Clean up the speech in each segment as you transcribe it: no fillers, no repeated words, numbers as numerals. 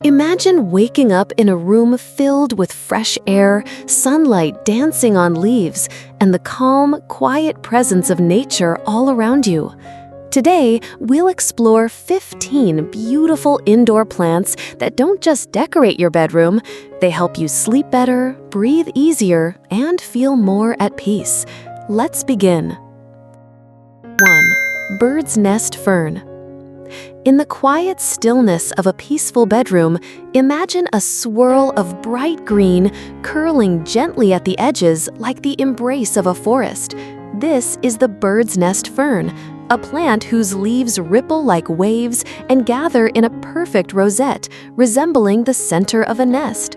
Imagine waking up in a room filled with fresh air, sunlight dancing on leaves, and the calm, quiet presence of nature all around you. Today, we'll explore 15 beautiful indoor plants that don't just decorate your bedroom, they help you sleep better, breathe easier, and feel more at peace. Let's begin. 1. Bird's nest fern. In the quiet stillness of a peaceful bedroom, imagine a swirl of bright green curling gently at the edges like the embrace of a forest. This is the bird's nest fern, a plant whose leaves ripple like waves and gather in a perfect rosette, resembling the center of a nest.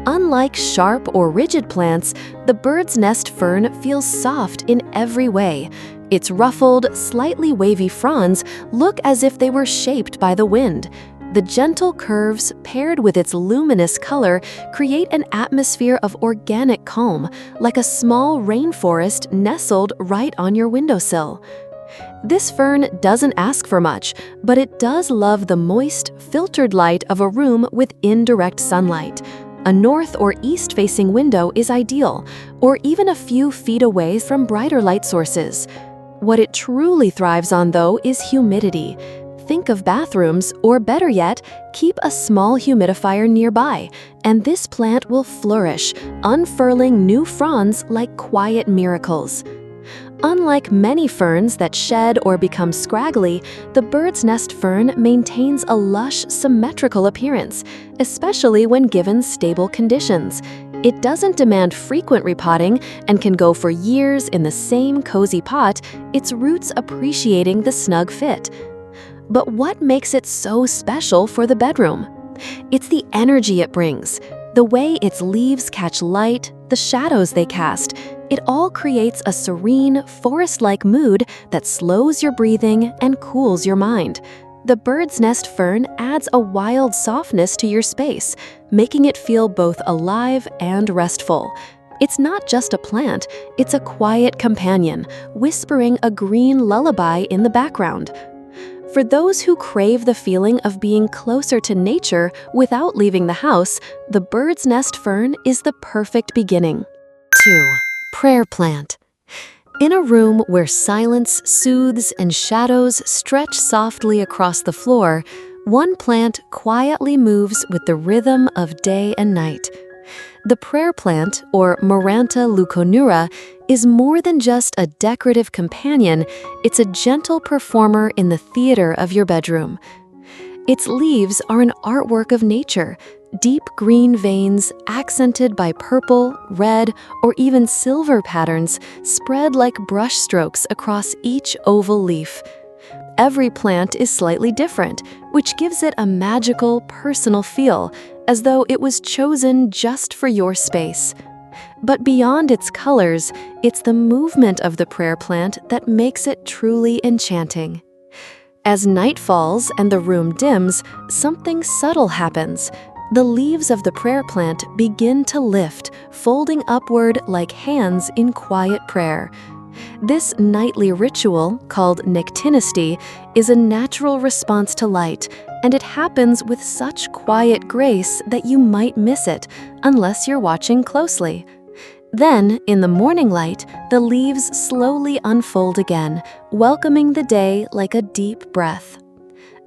Unlike sharp or rigid plants, the bird's nest fern feels soft in every way. Its ruffled, slightly wavy fronds look as if they were shaped by the wind. The gentle curves, paired with its luminous color, create an atmosphere of organic calm, like a small rainforest nestled right on your windowsill. This fern doesn't ask for much, but it does love the moist, filtered light of a room with indirect sunlight. A north or east-facing window is ideal, or even a few feet away from brighter light sources. What it truly thrives on, though, is humidity. Think of bathrooms, or better yet, keep a small humidifier nearby, and this plant will flourish, unfurling new fronds like quiet miracles. Unlike many ferns that shed or become scraggly, the bird's nest fern maintains a lush, symmetrical appearance, especially when given stable conditions. It doesn't demand frequent repotting and can go for years in the same cozy pot, its roots appreciating the snug fit. But what makes it so special for the bedroom? It's the energy it brings, the way its leaves catch light, the shadows they cast. It all creates a serene, forest-like mood that slows your breathing and cools your mind. The bird's nest fern adds a wild softness to your space, making it feel both alive and restful. It's not just a plant, it's a quiet companion, whispering a green lullaby in the background. For those who crave the feeling of being closer to nature without leaving the house, the bird's nest fern is the perfect beginning. 2. Prayer plant. In a room where silence soothes and shadows stretch softly across the floor, one plant quietly moves with the rhythm of day and night. The prayer plant, or Maranta leuconura, is more than just a decorative companion, it's a gentle performer in the theater of your bedroom. Its leaves are an artwork of nature, deep green veins accented by purple, red, or even silver patterns spread like brushstrokes across each oval leaf. Every plant is slightly different, which gives it a magical, personal feel, as though it was chosen just for your space. But beyond its colors, it's the movement of the prayer plant that makes it truly enchanting. As night falls and the room dims, something subtle happens. The leaves of the prayer plant begin to lift, folding upward like hands in quiet prayer. This nightly ritual, called nyctinisty, is a natural response to light, and it happens with such quiet grace that you might miss it, unless you're watching closely. Then, in the morning light, the leaves slowly unfold again, welcoming the day like a deep breath.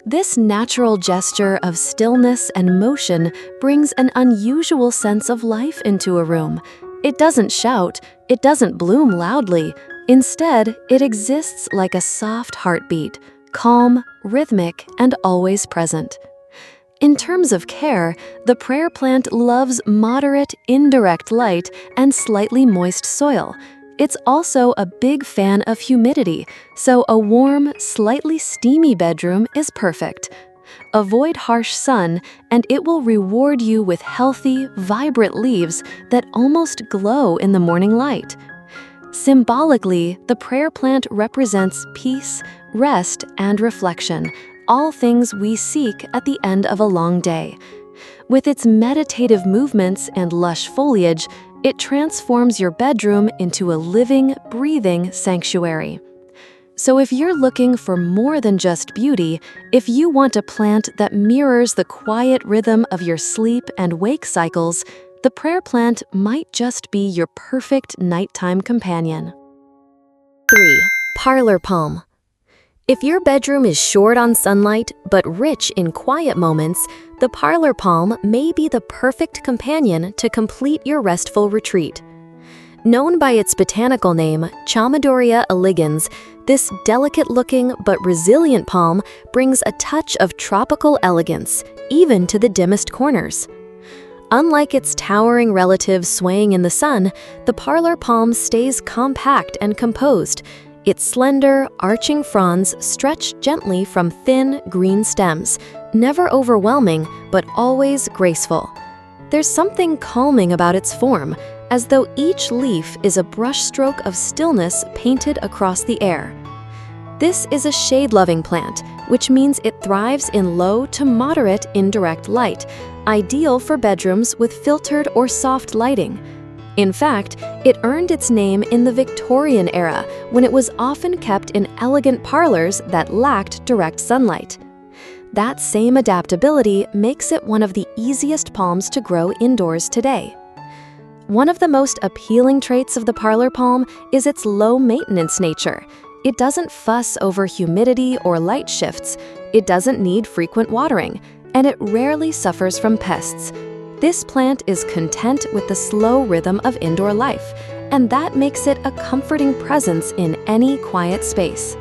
This natural gesture of stillness and motion brings an unusual sense of life into a room. It doesn't shout, it doesn't bloom loudly. Instead, it exists like a soft heartbeat, calm, rhythmic, and always present. In terms of care, the prayer plant loves moderate, indirect light and slightly moist soil. It's also a big fan of humidity, so a warm, slightly steamy bedroom is perfect. Avoid harsh sun, and it will reward you with healthy, vibrant leaves that almost glow in the morning light. Symbolically, the prayer plant represents peace, rest, and reflection, all things we seek at the end of a long day. With its meditative movements and lush foliage, it transforms your bedroom into a living, breathing sanctuary. So if you're looking for more than just beauty, if you want a plant that mirrors the quiet rhythm of your sleep and wake cycles, the prayer plant might just be your perfect nighttime companion. 3. Parlor palm. If your bedroom is short on sunlight but rich in quiet moments, the parlor palm may be the perfect companion to complete your restful retreat. Known by its botanical name, Chamaedorea elegans, this delicate-looking but resilient palm brings a touch of tropical elegance, even to the dimmest corners. Unlike its towering relative swaying in the sun, the parlor palm stays compact and composed. Its slender, arching fronds stretch gently from thin, green stems, never overwhelming but always graceful. There's something calming about its form, as though each leaf is a brushstroke of stillness painted across the air. This is a shade-loving plant, which means it thrives in low to moderate indirect light, ideal for bedrooms with filtered or soft lighting. In fact, it earned its name in the Victorian era, when it was often kept in elegant parlors that lacked direct sunlight. That same adaptability makes it one of the easiest palms to grow indoors today. One of the most appealing traits of the parlor palm is its low-maintenance nature. It doesn't fuss over humidity or light shifts, it doesn't need frequent watering, and it rarely suffers from pests. This plant is content with the slow rhythm of indoor life, and that makes it a comforting presence in any quiet space.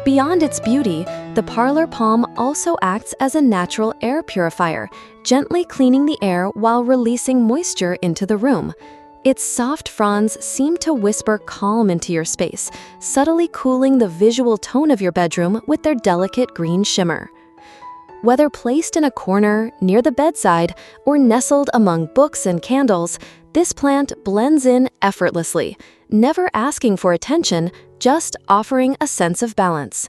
Beyond its beauty, the parlor palm also acts as a natural air purifier, gently cleaning the air while releasing moisture into the room. Its soft fronds seem to whisper calm into your space, subtly cooling the visual tone of your bedroom with their delicate green shimmer. Whether placed in a corner, near the bedside, or nestled among books and candles, this plant blends in effortlessly, never asking for attention, just offering a sense of balance.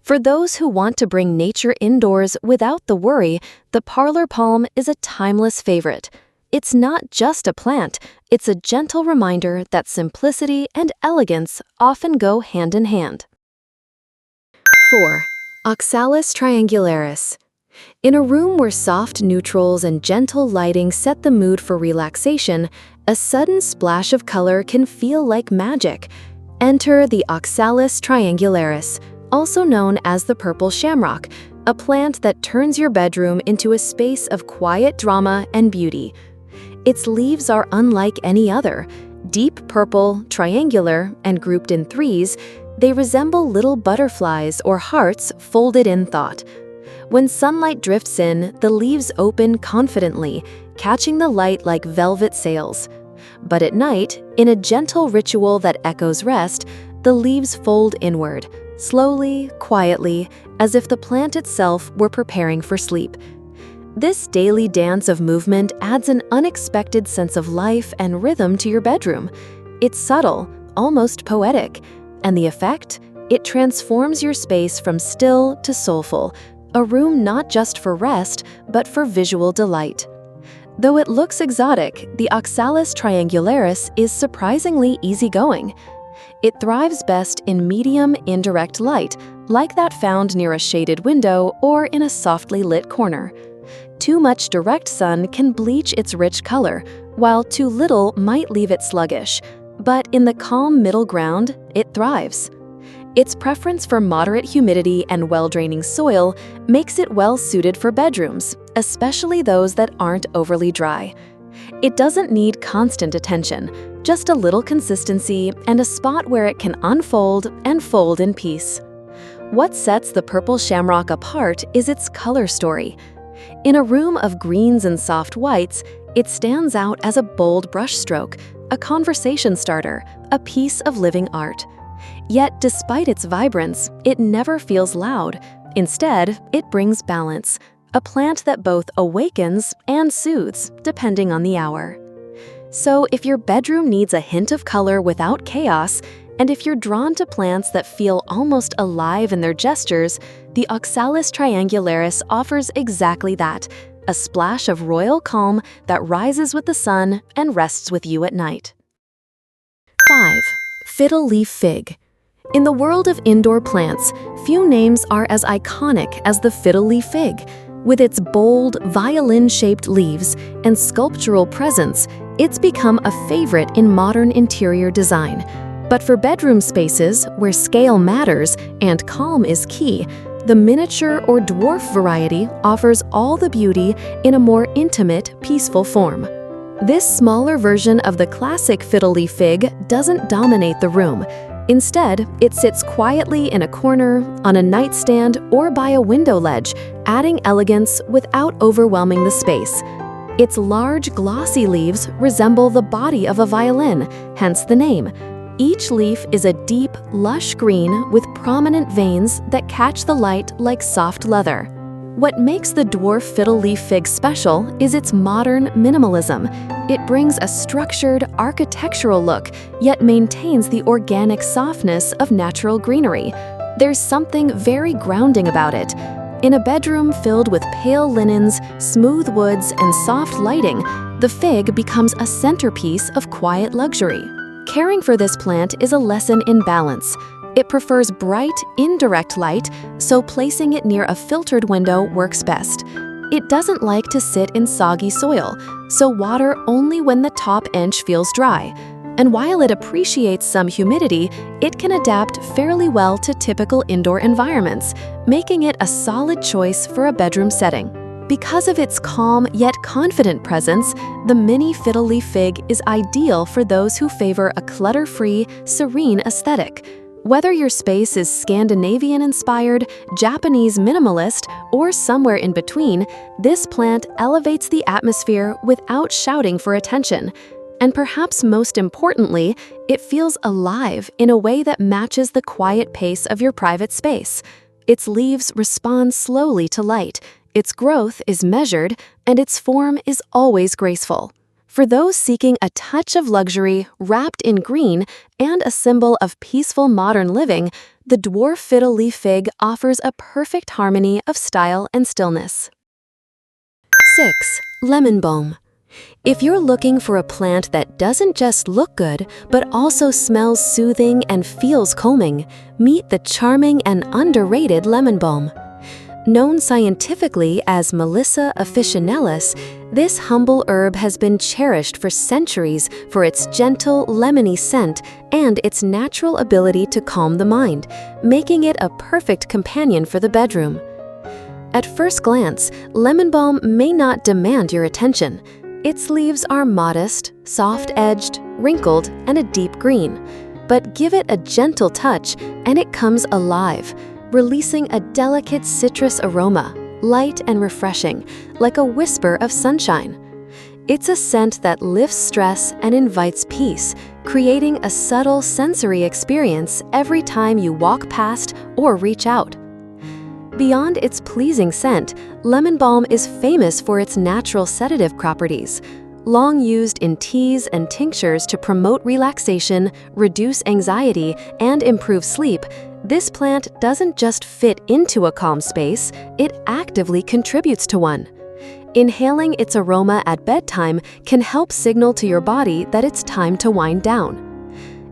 For those who want to bring nature indoors without the worry, the parlor palm is a timeless favorite. It's not just a plant, it's a gentle reminder that simplicity and elegance often go hand in hand. 4. Oxalis triangularis. In a room where soft neutrals and gentle lighting set the mood for relaxation, a sudden splash of color can feel like magic. Enter the Oxalis triangularis, also known as the purple shamrock, a plant that turns your bedroom into a space of quiet drama and beauty. Its leaves are unlike any other. Deep purple, triangular, and grouped in threes, they resemble little butterflies or hearts folded in thought. When sunlight drifts in, the leaves open confidently, catching the light like velvet sails. But at night, in a gentle ritual that echoes rest, the leaves fold inward, slowly, quietly, as if the plant itself were preparing for sleep. This daily dance of movement adds an unexpected sense of life and rhythm to your bedroom. It's subtle, almost poetic, and the effect? It transforms your space from still to soulful, a room not just for rest, but for visual delight. Though it looks exotic, the Oxalis triangularis is surprisingly easygoing. It thrives best in medium, indirect light, like that found near a shaded window or in a softly lit corner. Too much direct sun can bleach its rich color, while too little might leave it sluggish. But in the calm middle ground, it thrives. Its preference for moderate humidity and well-draining soil makes it well-suited for bedrooms, especially those that aren't overly dry. It doesn't need constant attention, just a little consistency and a spot where it can unfold and fold in peace. What sets the purple shamrock apart is its color story. In a room of greens and soft whites, it stands out as a bold brushstroke, a conversation starter, a piece of living art. Yet, despite its vibrance, it never feels loud. Instead, it brings balance, a plant that both awakens and soothes, depending on the hour. So, if your bedroom needs a hint of color without chaos, and if you're drawn to plants that feel almost alive in their gestures, the Oxalis triangularis offers exactly that, a splash of royal calm that rises with the sun and rests with you at night. 5. Fiddle leaf fig. In the world of indoor plants, few names are as iconic as the fiddle leaf fig. With its bold, violin-shaped leaves and sculptural presence, it's become a favorite in modern interior design. But for bedroom spaces, where scale matters and calm is key, the miniature or dwarf variety offers all the beauty in a more intimate, peaceful form. This smaller version of the classic fiddle leaf fig doesn't dominate the room. Instead, it sits quietly in a corner, on a nightstand, or by a window ledge, adding elegance without overwhelming the space. Its large, glossy leaves resemble the body of a violin, hence the name. Each leaf is a deep, lush green with prominent veins that catch the light like soft leather. What makes the dwarf fiddle leaf fig special is its modern minimalism. It brings a structured, architectural look, yet maintains the organic softness of natural greenery. There's something very grounding about it. In a bedroom filled with pale linens, smooth woods, and soft lighting, the fig becomes a centerpiece of quiet luxury. Caring for this plant is a lesson in balance. It prefers bright, indirect light, so placing it near a filtered window works best. It doesn't like to sit in soggy soil, so water only when the top inch feels dry. And while it appreciates some humidity, it can adapt fairly well to typical indoor environments, making it a solid choice for a bedroom setting. Because of its calm yet confident presence, the mini fiddle leaf fig is ideal for those who favor a clutter-free, serene aesthetic. Whether your space is Scandinavian-inspired, Japanese minimalist, or somewhere in between, this plant elevates the atmosphere without shouting for attention. And perhaps most importantly, it feels alive in a way that matches the quiet pace of your private space. Its leaves respond slowly to light, its growth is measured, and its form is always graceful. For those seeking a touch of luxury wrapped in green and a symbol of peaceful modern living, the dwarf fiddle leaf fig offers a perfect harmony of style and stillness. 6. Lemon balm. If you're looking for a plant that doesn't just look good, but also smells soothing and feels calming, meet the charming and underrated lemon balm. Known scientifically as Melissa officinalis, this humble herb has been cherished for centuries for its gentle, lemony scent and its natural ability to calm the mind, making it a perfect companion for the bedroom. At first glance, lemon balm may not demand your attention. Its leaves are modest, soft-edged, wrinkled, and a deep green. But give it a gentle touch and it comes alive, releasing a delicate citrus aroma, light and refreshing, like a whisper of sunshine. It's a scent that lifts stress and invites peace, creating a subtle sensory experience every time you walk past or reach out. Beyond its pleasing scent, lemon balm is famous for its natural sedative properties. Long used in teas and tinctures to promote relaxation, reduce anxiety, and improve sleep, this plant doesn't just fit into a calm space, it actively contributes to one. Inhaling its aroma at bedtime can help signal to your body that it's time to wind down.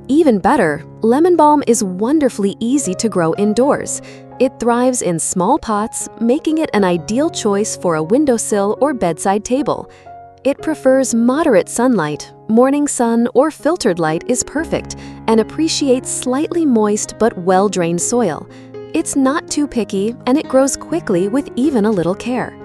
Even better, lemon balm is wonderfully easy to grow indoors. It thrives in small pots, making it an ideal choice for a windowsill or bedside table. It prefers moderate sunlight. Morning sun or filtered light is perfect and appreciates slightly moist but well-drained soil. It's not too picky and it grows quickly with even a little care.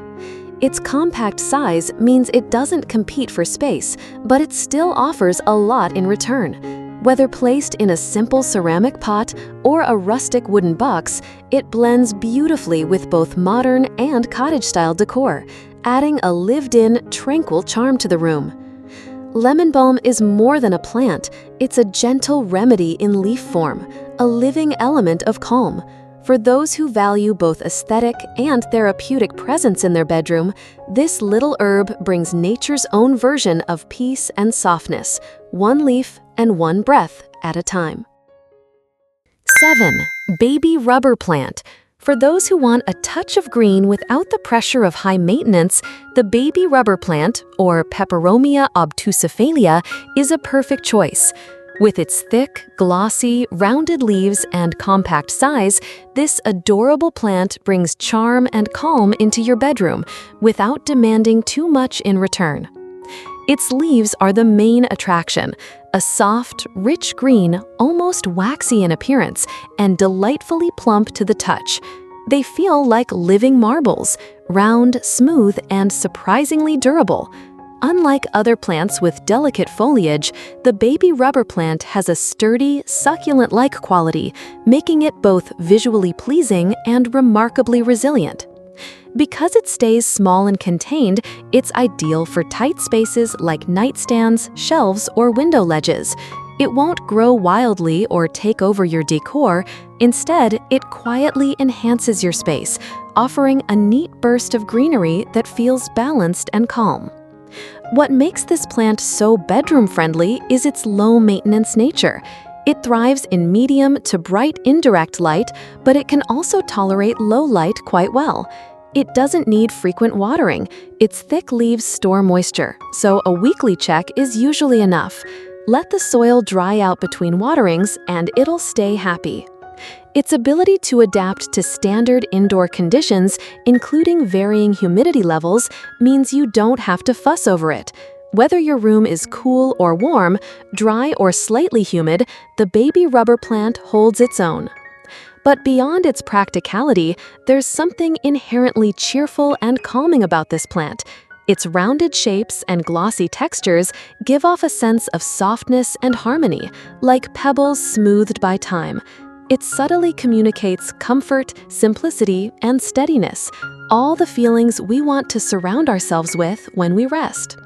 Its compact size means it doesn't compete for space, but it still offers a lot in return. Whether placed in a simple ceramic pot or a rustic wooden box, it blends beautifully with both modern and cottage-style decor, adding a lived-in, tranquil charm to the room. Lemon balm is more than a plant, it's a gentle remedy in leaf form, a living element of calm. For those who value both aesthetic and therapeutic presence in their bedroom, this little herb brings nature's own version of peace and softness, one leaf and one breath at a time. 7. Baby rubber plant. For those who want a touch of green without the pressure of high maintenance, the baby rubber plant, or Peperomia obtusifalia, is a perfect choice. With its thick, glossy, rounded leaves and compact size, this adorable plant brings charm and calm into your bedroom without demanding too much in return. Its leaves are the main attraction, a soft, rich green, almost waxy in appearance, and delightfully plump to the touch. They feel like living marbles, round, smooth, and surprisingly durable. Unlike other plants with delicate foliage, the baby rubber plant has a sturdy, succulent-like quality, making it both visually pleasing and remarkably resilient. Because it stays small and contained, it's ideal for tight spaces like nightstands, shelves, or window ledges. It won't grow wildly or take over your decor. Instead, it quietly enhances your space, offering a neat burst of greenery that feels balanced and calm. What makes this plant so bedroom-friendly is its low-maintenance nature. It thrives in medium to bright indirect light, but it can also tolerate low light quite well. It doesn't need frequent watering. Its thick leaves store moisture, so a weekly check is usually enough. Let the soil dry out between waterings and it'll stay happy. Its ability to adapt to standard indoor conditions, including varying humidity levels, means you don't have to fuss over it. Whether your room is cool or warm, dry or slightly humid, the baby rubber plant holds its own. But beyond its practicality, there's something inherently cheerful and calming about this plant. Its rounded shapes and glossy textures give off a sense of softness and harmony, like pebbles smoothed by time. It subtly communicates comfort, simplicity, and steadiness, all the feelings we want to surround ourselves with when we rest.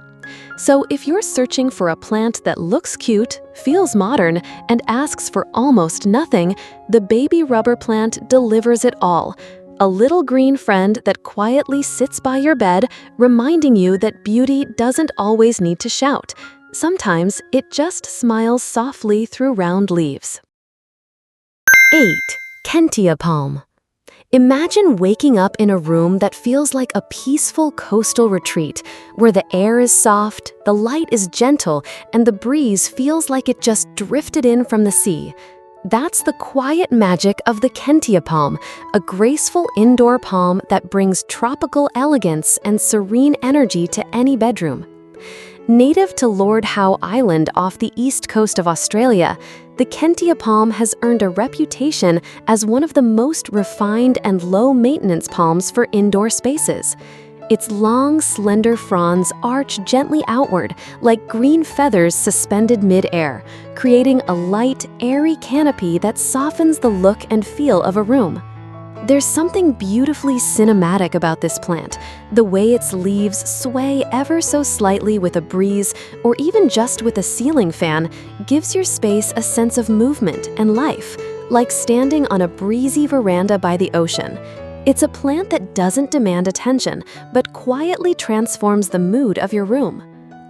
So if you're searching for a plant that looks cute, feels modern, and asks for almost nothing, the baby rubber plant delivers it all. A little green friend that quietly sits by your bed, reminding you that beauty doesn't always need to shout. Sometimes it just smiles softly through round leaves. 8. Kentia palm. Imagine waking up in a room that feels like a peaceful coastal retreat, where the air is soft, the light is gentle, and the breeze feels like it just drifted in from the sea. That's the quiet magic of the Kentia palm, a graceful indoor palm that brings tropical elegance and serene energy to any bedroom. Native to Lord Howe Island off the east coast of Australia, the Kentia palm has earned a reputation as one of the most refined and low-maintenance palms for indoor spaces. Its long, slender fronds arch gently outward, like green feathers suspended mid-air, creating a light, airy canopy that softens the look and feel of a room. There's something beautifully cinematic about this plant. The way its leaves sway ever so slightly with a breeze, or even just with a ceiling fan, gives your space a sense of movement and life, like standing on a breezy veranda by the ocean. It's a plant that doesn't demand attention, but quietly transforms the mood of your room.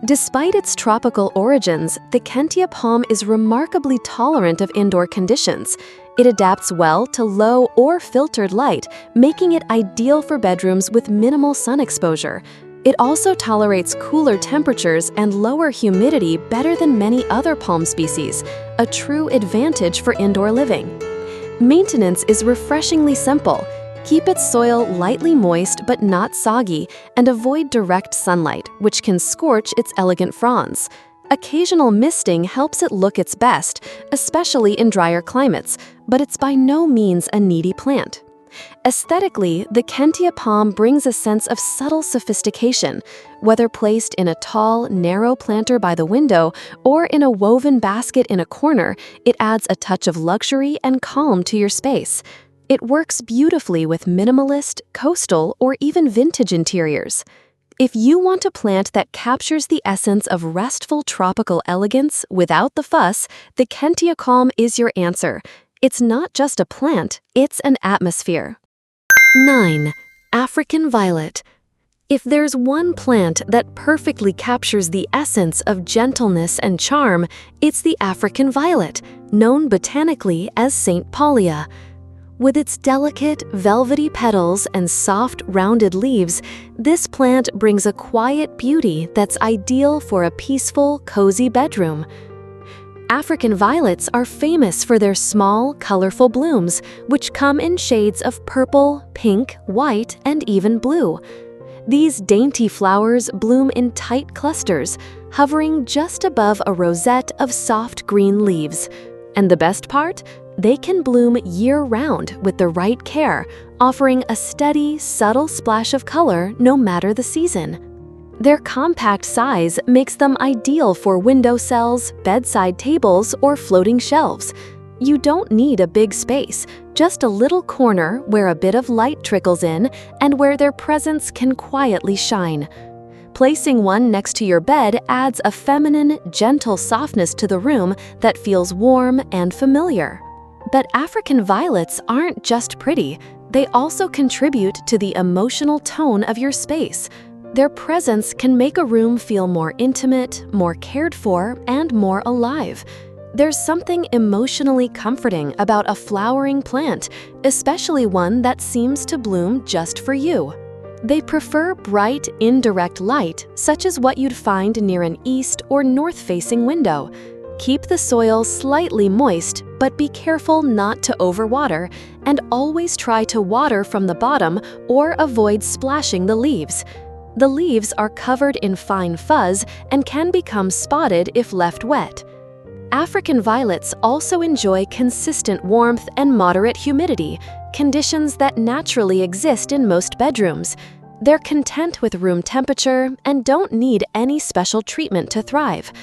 Despite its tropical origins, the Kentia palm is remarkably tolerant of indoor conditions. It adapts well to low or filtered light, making it ideal for bedrooms with minimal sun exposure. It also tolerates cooler temperatures and lower humidity better than many other palm species, a true advantage for indoor living. Maintenance is refreshingly simple. Keep its soil lightly moist but not soggy, and avoid direct sunlight, which can scorch its elegant fronds. Occasional misting helps it look its best, especially in drier climates, but it's by no means a needy plant. Aesthetically, the Kentia palm brings a sense of subtle sophistication. Whether placed in a tall, narrow planter by the window or in a woven basket in a corner, it adds a touch of luxury and calm to your space. It works beautifully with minimalist, coastal, or even vintage interiors. If you want a plant that captures the essence of restful tropical elegance without the fuss, the Kentia palm is your answer. It's not just a plant, it's an atmosphere. 9. African violet. If there's one plant that perfectly captures the essence of gentleness and charm, it's the African violet, known botanically as St. Paulia. With its delicate, velvety petals and soft, rounded leaves, this plant brings a quiet beauty that's ideal for a peaceful, cozy bedroom. African violets are famous for their small, colorful blooms, which come in shades of purple, pink, white, and even blue. These dainty flowers bloom in tight clusters, hovering just above a rosette of soft green leaves. And the best part? They can bloom year-round with the right care, offering a steady, subtle splash of color no matter the season. Their compact size makes them ideal for windowsills, bedside tables, or floating shelves. You don't need a big space, just a little corner where a bit of light trickles in and where their presence can quietly shine. Placing one next to your bed adds a feminine, gentle softness to the room that feels warm and familiar. But African violets aren't just pretty, they also contribute to the emotional tone of your space. Their presence can make a room feel more intimate, more cared for, and more alive. There's something emotionally comforting about a flowering plant, especially one that seems to bloom just for you. They prefer bright, indirect light, such as what you'd find near an east or north-facing window. Keep the soil slightly moist, but be careful not to overwater, and always try to water from the bottom or avoid splashing the leaves. The leaves are covered in fine fuzz and can become spotted if left wet. African violets also enjoy consistent warmth and moderate humidity, conditions that naturally exist in most bedrooms. They're content with room temperature and don't need any special treatment to thrive.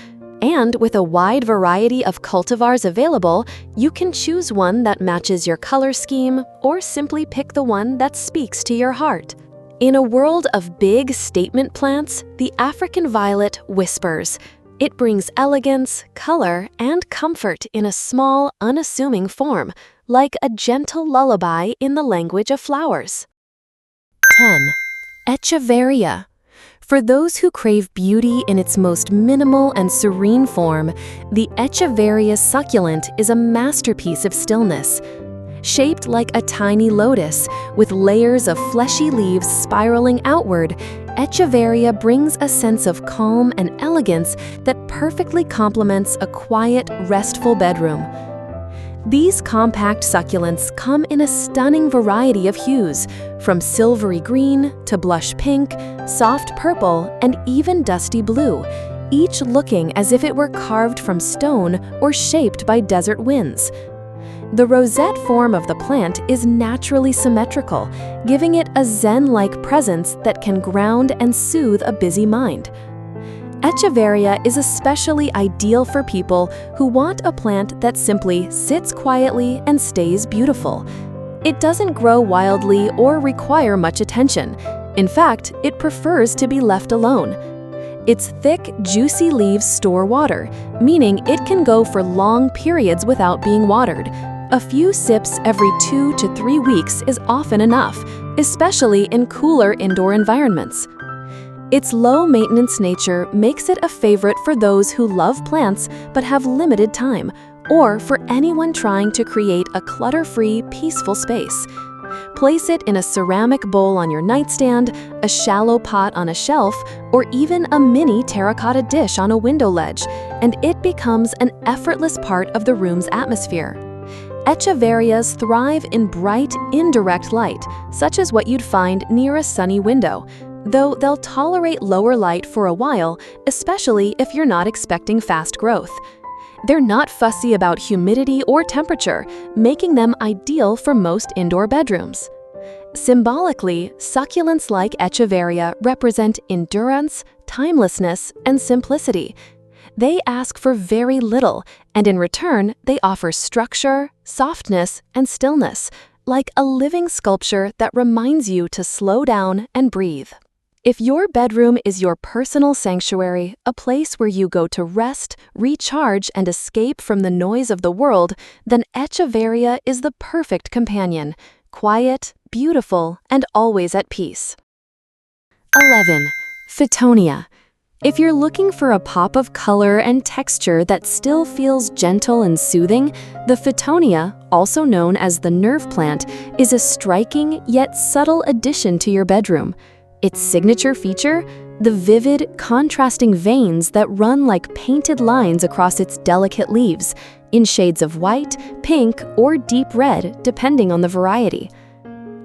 And with a wide variety of cultivars available, you can choose one that matches your color scheme or simply pick the one that speaks to your heart. In a world of big statement plants, the African violet whispers. It brings elegance, color, and comfort in a small, unassuming form, like a gentle lullaby in the language of flowers. 10. Echeveria. For those who crave beauty in its most minimal and serene form, the Echeveria succulent is a masterpiece of stillness. Shaped like a tiny lotus, with layers of fleshy leaves spiraling outward, Echeveria brings a sense of calm and elegance that perfectly complements a quiet, restful bedroom. These compact succulents come in a stunning variety of hues, from silvery green to blush pink, soft purple, and even dusty blue, each looking as if it were carved from stone or shaped by desert winds. The rosette form of the plant is naturally symmetrical, giving it a zen-like presence that can ground and soothe a busy mind. Echeveria is especially ideal for people who want a plant that simply sits quietly and stays beautiful. It doesn't grow wildly or require much attention. In fact, it prefers to be left alone. Its thick, juicy leaves store water, meaning it can go for long periods without being watered. A few sips every 2 to 3 weeks is often enough, especially in cooler indoor environments. Its low-maintenance nature makes it a favorite for those who love plants but have limited time, or for anyone trying to create a clutter-free, peaceful space. Place it in a ceramic bowl on your nightstand, a shallow pot on a shelf, or even a mini terracotta dish on a window ledge, and it becomes an effortless part of the room's atmosphere. Echeverias thrive in bright, indirect light, such as what you'd find near a sunny window, though they'll tolerate lower light for a while, especially if you're not expecting fast growth. They're not fussy about humidity or temperature, making them ideal for most indoor bedrooms. Symbolically, succulents like Echeveria represent endurance, timelessness, and simplicity. They ask for very little, and in return, they offer structure, softness, and stillness, like a living sculpture that reminds you to slow down and breathe. If your bedroom is your personal sanctuary, a place where you go to rest, recharge, and escape from the noise of the world, then Echeveria is the perfect companion, quiet, beautiful, and always at peace. 11. Fittonia. If you're looking for a pop of color and texture that still feels gentle and soothing, the Fittonia, also known as the nerve plant, is a striking yet subtle addition to your bedroom. Its signature feature? The vivid, contrasting veins that run like painted lines across its delicate leaves, in shades of white, pink, or deep red, depending on the variety.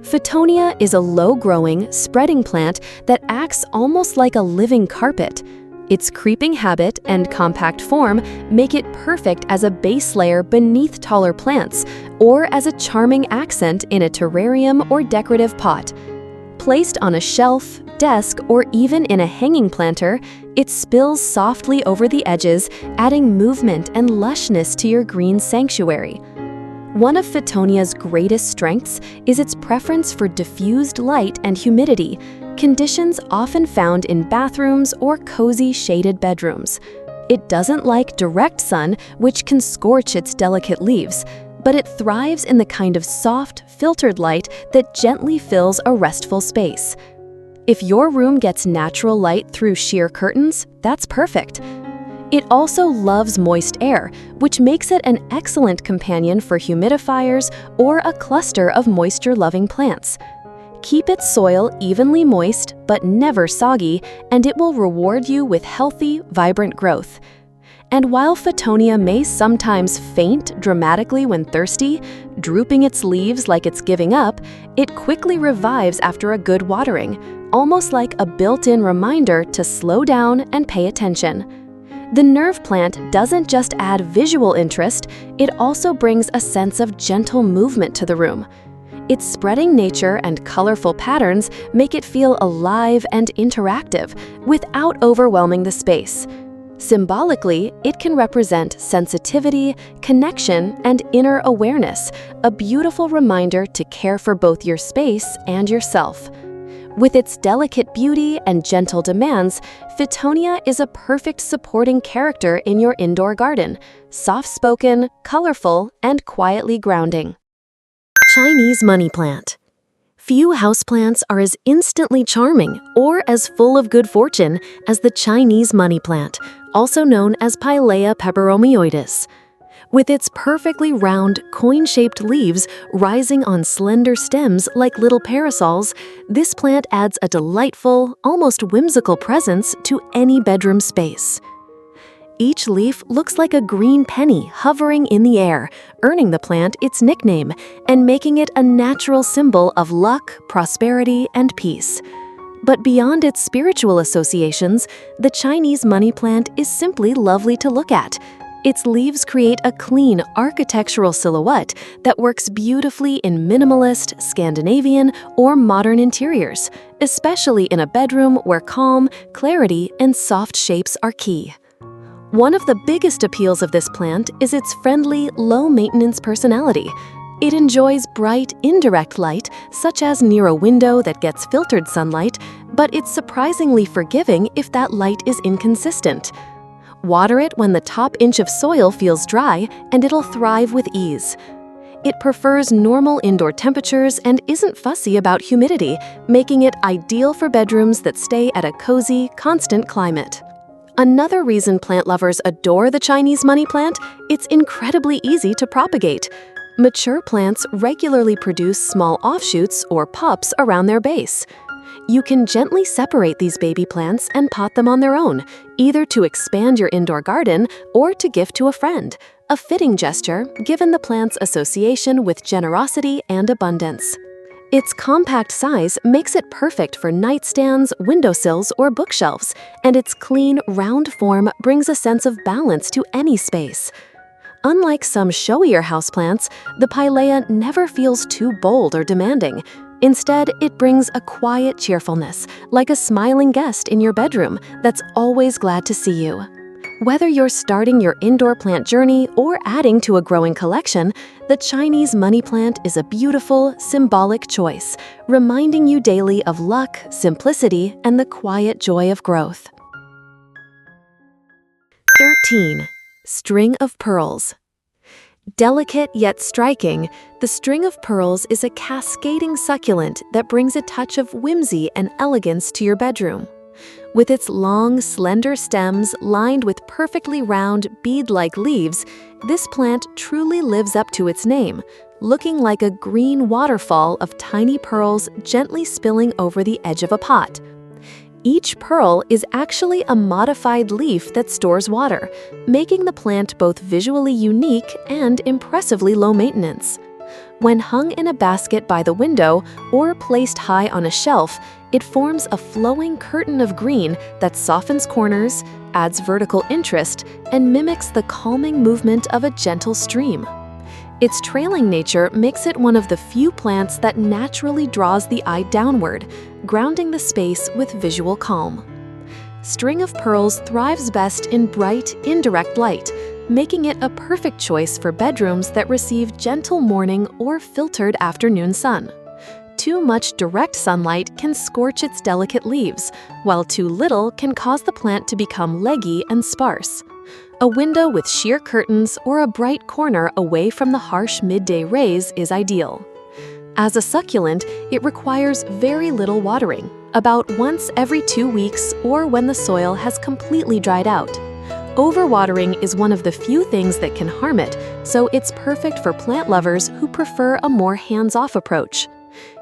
Fittonia is a low-growing, spreading plant that acts almost like a living carpet. Its creeping habit and compact form make it perfect as a base layer beneath taller plants, or as a charming accent in a terrarium or decorative pot. Placed on a shelf, desk, or even in a hanging planter, it spills softly over the edges, adding movement and lushness to your green sanctuary. One of Fittonia's greatest strengths is its preference for diffused light and humidity, conditions often found in bathrooms or cozy shaded bedrooms. It doesn't like direct sun, which can scorch its delicate leaves, but it thrives in the kind of soft, filtered light that gently fills a restful space. If your room gets natural light through sheer curtains, that's perfect. It also loves moist air, which makes it an excellent companion for humidifiers or a cluster of moisture-loving plants. Keep its soil evenly moist but never soggy, and it will reward you with healthy, vibrant growth. And while Fittonia may sometimes faint dramatically when thirsty, drooping its leaves like it's giving up, it quickly revives after a good watering, almost like a built-in reminder to slow down and pay attention. The nerve plant doesn't just add visual interest, it also brings a sense of gentle movement to the room. Its spreading nature and colorful patterns make it feel alive and interactive without overwhelming the space. Symbolically, it can represent sensitivity, connection, and inner awareness, a beautiful reminder to care for both your space and yourself. With its delicate beauty and gentle demands, Fittonia is a perfect supporting character in your indoor garden, soft-spoken, colorful, and quietly grounding. Chinese money plant. Few houseplants are as instantly charming or as full of good fortune as the Chinese money plant, also known as Pilea peperomioides. With its perfectly round, coin-shaped leaves rising on slender stems like little parasols, this plant adds a delightful, almost whimsical presence to any bedroom space. Each leaf looks like a green penny hovering in the air, earning the plant its nickname and making it a natural symbol of luck, prosperity, and peace. But beyond its spiritual associations, the Chinese money plant is simply lovely to look at. Its leaves create a clean architectural silhouette that works beautifully in minimalist, Scandinavian, or modern interiors, especially in a bedroom where calm, clarity, and soft shapes are key. One of the biggest appeals of this plant is its friendly, low-maintenance personality. It enjoys bright, indirect light, such as near a window that gets filtered sunlight, but it's surprisingly forgiving if that light is inconsistent. Water it when the top inch of soil feels dry, and it'll thrive with ease. It prefers normal indoor temperatures and isn't fussy about humidity, making it ideal for bedrooms that stay at a cozy, constant climate. Another reason plant lovers adore the Chinese money plant, it's incredibly easy to propagate. Mature plants regularly produce small offshoots or pups around their base. You can gently separate these baby plants and pot them on their own, either to expand your indoor garden or to gift to a friend, a fitting gesture given the plant's association with generosity and abundance. Its compact size makes it perfect for nightstands, windowsills, or bookshelves, and its clean, round form brings a sense of balance to any space. Unlike some showier houseplants, the Pilea never feels too bold or demanding. Instead, it brings a quiet cheerfulness, like a smiling guest in your bedroom that's always glad to see you. Whether you're starting your indoor plant journey or adding to a growing collection, the Chinese money plant is a beautiful, symbolic choice, reminding you daily of luck, simplicity, and the quiet joy of growth. 13. String of pearls. Delicate yet striking, the string of pearls is a cascading succulent that brings a touch of whimsy and elegance to your bedroom. With its long, slender stems lined with perfectly round, bead-like leaves, this plant truly lives up to its name, looking like a green waterfall of tiny pearls gently spilling over the edge of a pot. Each pearl is actually a modified leaf that stores water, making the plant both visually unique and impressively low maintenance. When hung in a basket by the window or placed high on a shelf, it forms a flowing curtain of green that softens corners, adds vertical interest, and mimics the calming movement of a gentle stream. Its trailing nature makes it one of the few plants that naturally draws the eye downward, grounding the space with visual calm. String of pearls thrives best in bright, indirect light, making it a perfect choice for bedrooms that receive gentle morning or filtered afternoon sun. Too much direct sunlight can scorch its delicate leaves, while too little can cause the plant to become leggy and sparse. A window with sheer curtains or a bright corner away from the harsh midday rays is ideal. As a succulent, it requires very little watering, about once every 2 weeks or when the soil has completely dried out. Overwatering is one of the few things that can harm it, so it's perfect for plant lovers who prefer a more hands-off approach.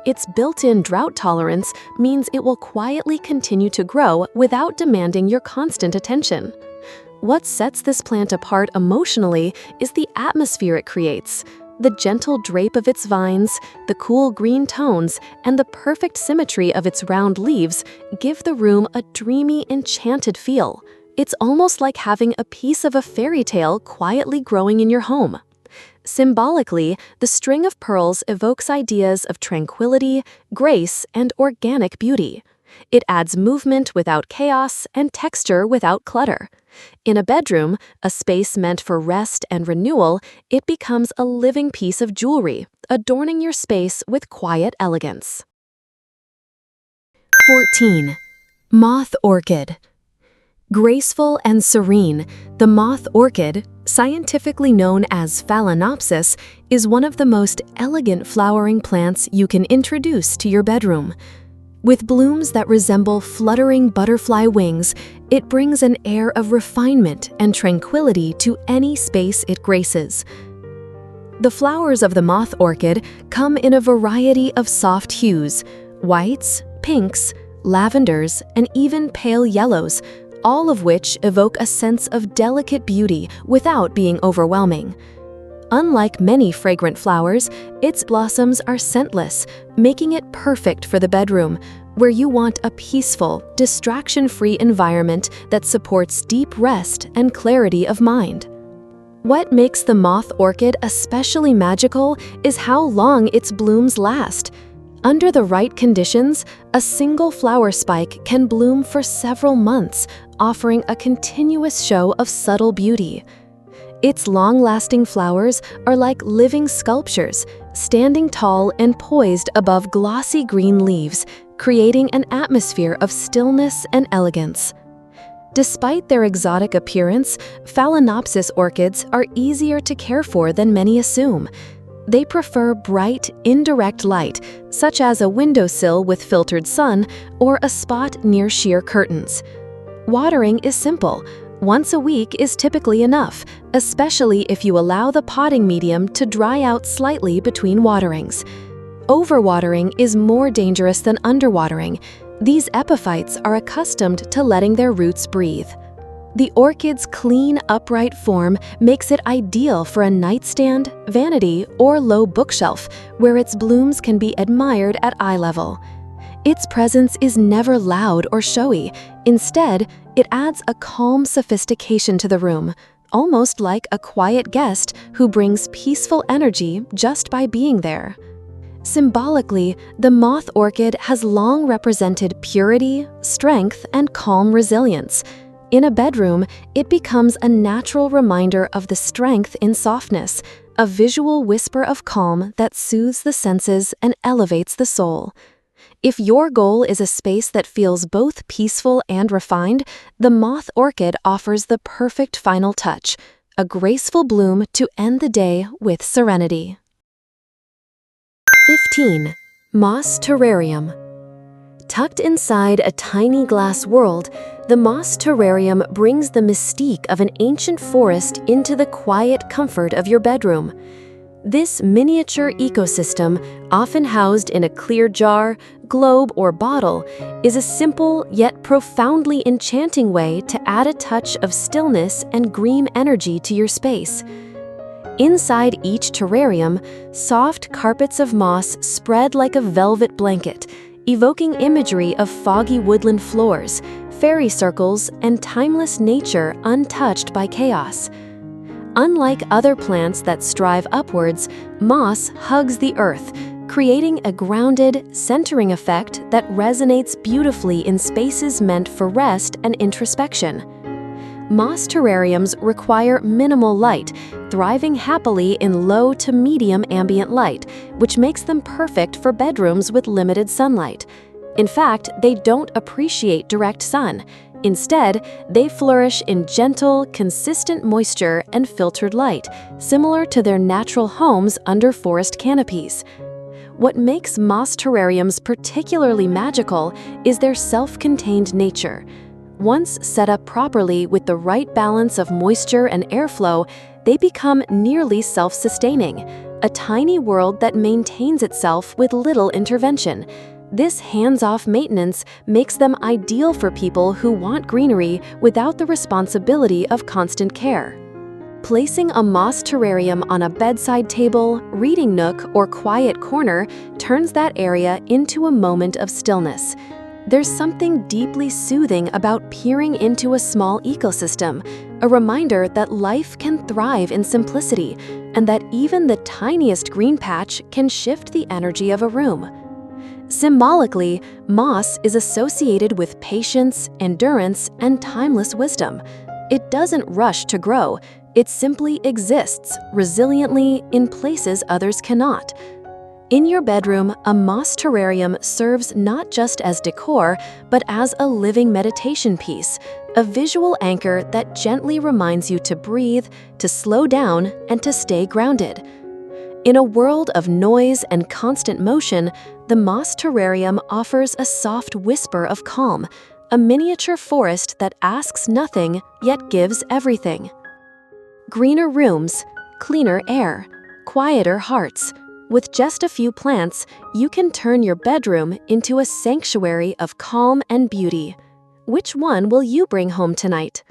Its built-in drought tolerance means it will quietly continue to grow without demanding your constant attention. What sets this plant apart emotionally is the atmosphere it creates. The gentle drape of its vines, the cool green tones, and the perfect symmetry of its round leaves give the room a dreamy, enchanted feel. It's almost like having a piece of a fairy tale quietly growing in your home. Symbolically, the string of pearls evokes ideas of tranquility, grace, and organic beauty. It adds movement without chaos and texture without clutter. In a bedroom, a space meant for rest and renewal, it becomes a living piece of jewelry, adorning your space with quiet elegance. 14. Moth orchid. Graceful and serene, the moth orchid, scientifically known as Phalaenopsis, is one of the most elegant flowering plants you can introduce to your bedroom. With blooms that resemble fluttering butterfly wings, it brings an air of refinement and tranquility to any space it graces. The flowers of the moth orchid come in a variety of soft hues, whites, pinks, lavenders, and even pale yellows, all of which evoke a sense of delicate beauty without being overwhelming. Unlike many fragrant flowers, its blossoms are scentless, making it perfect for the bedroom, where you want a peaceful, distraction-free environment that supports deep rest and clarity of mind. What makes the moth orchid especially magical is how long its blooms last. Under the right conditions, a single flower spike can bloom for several months, offering a continuous show of subtle beauty. Its long-lasting flowers are like living sculptures, standing tall and poised above glossy green leaves, creating an atmosphere of stillness and elegance. Despite their exotic appearance, Phalaenopsis orchids are easier to care for than many assume. They prefer bright, indirect light, such as a windowsill with filtered sun or a spot near sheer curtains. Watering is simple. Once a week is typically enough, especially if you allow the potting medium to dry out slightly between waterings. Overwatering is more dangerous than underwatering. These epiphytes are accustomed to letting their roots breathe. The orchid's clean, upright form makes it ideal for a nightstand, vanity, or low bookshelf, where its blooms can be admired at eye level. Its presence is never loud or showy. Instead, it adds a calm sophistication to the room, almost like a quiet guest who brings peaceful energy just by being there. Symbolically, the moth orchid has long represented purity, strength, and calm resilience. In a bedroom, it becomes a natural reminder of the strength in softness, a visual whisper of calm that soothes the senses and elevates the soul. If your goal is a space that feels both peaceful and refined, the moth orchid offers the perfect final touch, a graceful bloom to end the day with serenity. 15. Moss terrarium. Tucked inside a tiny glass world, the moss terrarium brings the mystique of an ancient forest into the quiet comfort of your bedroom. This miniature ecosystem, often housed in a clear jar, globe, or bottle, is a simple yet profoundly enchanting way to add a touch of stillness and green energy to your space. Inside each terrarium, soft carpets of moss spread like a velvet blanket, evoking imagery of foggy woodland floors, fairy circles, and timeless nature untouched by chaos. Unlike other plants that strive upwards, moss hugs the earth, creating a grounded, centering effect that resonates beautifully in spaces meant for rest and introspection. Moss terrariums require minimal light, thriving happily in low to medium ambient light, which makes them perfect for bedrooms with limited sunlight. In fact, they don't appreciate direct sun. Instead, they flourish in gentle, consistent moisture and filtered light, similar to their natural homes under forest canopies. What makes moss terrariums particularly magical is their self-contained nature. Once set up properly with the right balance of moisture and airflow, they become nearly self-sustaining, a tiny world that maintains itself with little intervention. This hands-off maintenance makes them ideal for people who want greenery without the responsibility of constant care. Placing a moss terrarium on a bedside table, reading nook, or quiet corner turns that area into a moment of stillness. There's something deeply soothing about peering into a small ecosystem, a reminder that life can thrive in simplicity, and that even the tiniest green patch can shift the energy of a room. Symbolically, moss is associated with patience, endurance, and timeless wisdom. It doesn't rush to grow, it simply exists resiliently in places others cannot. In your bedroom, a moss terrarium serves not just as decor, but as a living meditation piece, a visual anchor that gently reminds you to breathe, to slow down, and to stay grounded. In a world of noise and constant motion, the moss terrarium offers a soft whisper of calm, a miniature forest that asks nothing yet gives everything. Greener rooms, cleaner air, quieter hearts. With just a few plants, you can turn your bedroom into a sanctuary of calm and beauty. Which one will you bring home tonight?